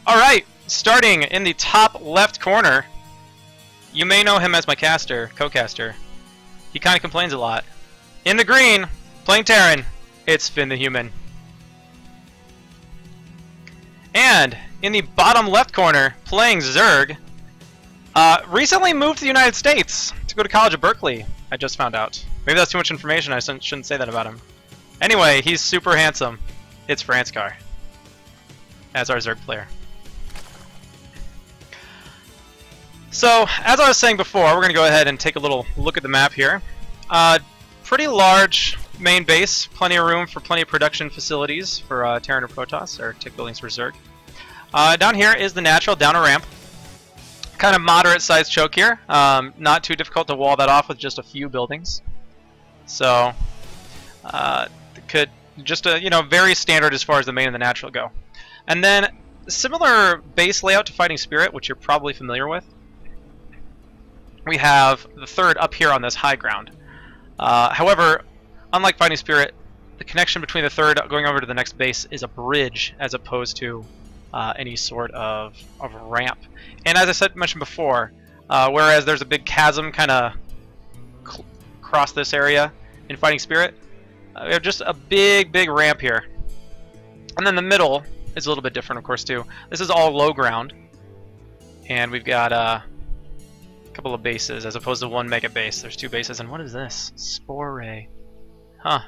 Alright, starting in the top left corner. You may know him as my caster, co-caster. He kind of complains a lot. In the green, playing Terran, it's Finn the Human. And in the bottom left corner, playing Zerg, recently moved to the United States to go to college at Berkeley, I just found out. Maybe that's too much information, I shouldn't say that about him. Anyway, he's super handsome. It's Franskar as our Zerg player. So, as I was saying before, we're going to go ahead and take a little look at the map here. Pretty large main base, plenty of room for plenty of production facilities for Terran or Protoss, or tick buildings for Zerg. Down here is the natural, down a ramp. Kind of moderate sized choke here. Not too difficult to wall that off with just a few buildings. So, could just very standard as far as the main and the natural go. And then similar base layout to Fighting Spirit, which you're probably familiar with. We have the third up here on this high ground. However, unlike Fighting Spirit, the connection between the third going over to the next base is a bridge as opposed to any sort of ramp. And as I mentioned before, whereas there's a big chasm kind of across this area in Fighting Spirit, we have just a big ramp here. And then the middle is a little bit different, of course, too. This is all low ground, and we've got a couple of bases as opposed to one mega base. There's two bases, and what is this? Spore Ray. Huh.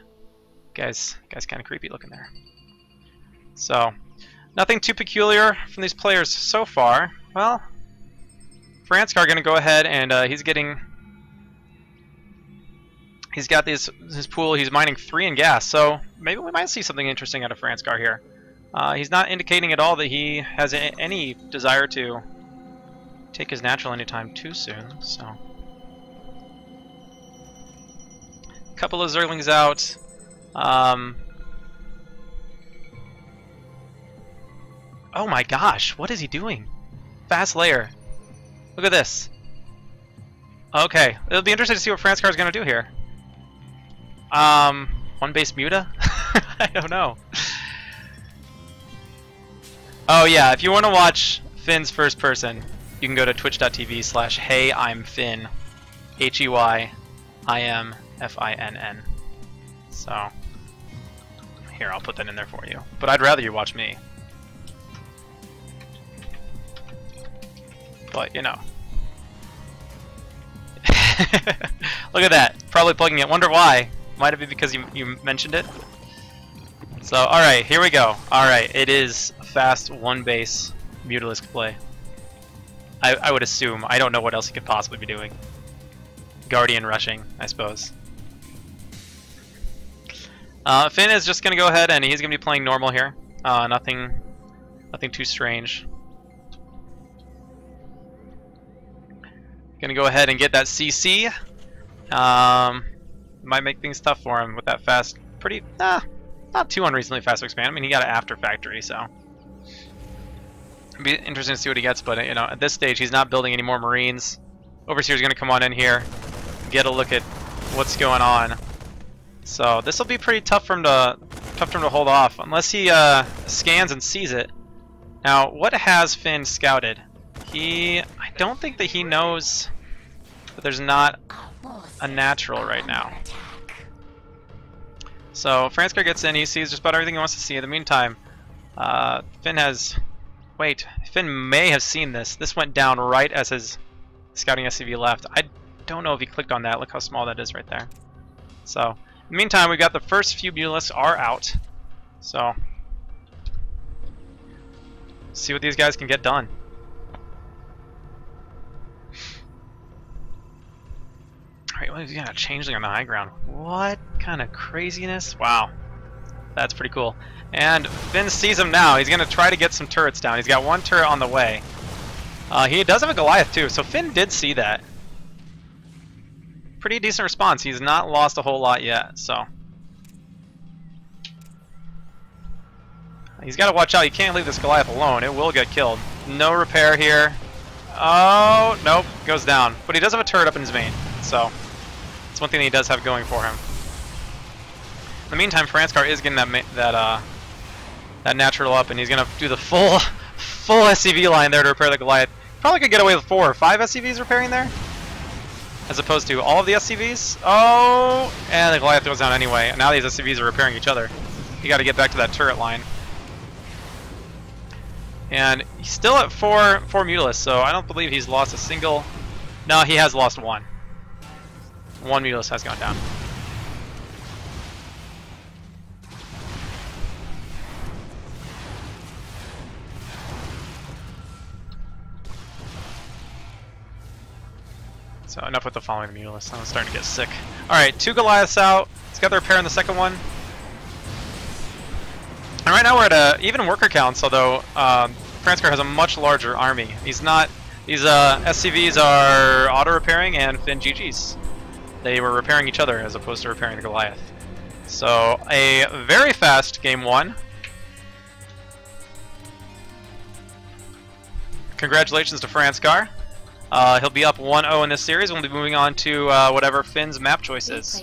Guy's kind of creepy looking there. So, nothing too peculiar from these players so far. Well, Franskar going to go ahead and he's got his pool. He's mining 3 in gas, so maybe we might see something interesting out of Franskar here. He's not indicating at all that he has any desire to take his natural anytime too soon, so. Couple of Zerglings out. Oh my gosh, what is he doing? Fast layer. Look at this. Okay, it'll be interesting to see what Franskar is going to do here. One base Muta? I don't know. Oh yeah, if you want to watch Finn's first person, you can go to twitch.tv/HeyI'mFinn. HeyI'mFinn. So, here, I'll put that in there for you. But I'd rather you watch me. But, you know. Look at that. Probably plugging it. Wonder why. Might it be because you mentioned it? So, alright, here we go. Alright, it is a fast one base Mutalisk play. I would assume. I don't know what else he could possibly be doing. Guardian rushing, I suppose. Finn is just going to go ahead and he's going to be playing normal here. Nothing too strange. Going to go ahead and get that CC. Might make things tough for him with that fast, not too unreasonably fast expand. I mean, he got it after factory, so it'll be interesting to see what he gets. But at this stage, he's not building any more Marines. Overseer's going to come on in here, get a look at what's going on. So this will be pretty tough for him to hold off, unless he scans and sees it. Now, what has Finn scouted? I don't think that he knows that there's not a natural right now. So Franskar gets in, he sees just about everything he wants to see. In the meantime, Finn may have seen this. This went down right as his scouting SCV left. I don't know if he clicked on that. Look how small that is right there. So, in the meantime, we've got the first few Mutalisks are out. So, see what these guys can get done. Alright, well, he's got a changeling on the high ground. What kind of craziness? Wow. That's pretty cool. And Finn sees him now. He's going to try to get some turrets down. He's got one turret on the way. He does have a Goliath too, so Finn did see that. Pretty decent response. He's not lost a whole lot yet, so. He's got to watch out. You can't leave this Goliath alone. It will get killed. No repair here. Oh, nope. Goes down. But he does have a turret up in his main, so it's one thing that he does have going for him. In the meantime, Franskar is getting that natural up, and he's going to do the full full SCV line there to repair the Goliath. Probably could get away with 4 or 5 SCVs repairing there, as opposed to all of the SCVs. Oh, and the Goliath goes down anyway. And now these SCVs are repairing each other. You got to get back to that turret line. And he's still at 4 Mutalisks, so I don't believe he's lost a single. No, he has lost 1. 1 Mutalisk has gone down. So enough with the following the Mutalisks. I'm starting to get sick. Alright, 2 Goliaths out. Let's get the repair in the second one. And right now we're at a even worker counts, although Franskar has a much larger army. These SCVs are auto-repairing and Finn GG's. They were repairing each other as opposed to repairing the Goliath. So a very fast game 1. Congratulations to Franskar. He'll be up 1-0 in this series. We'll be moving on to whatever Finn's map choice is.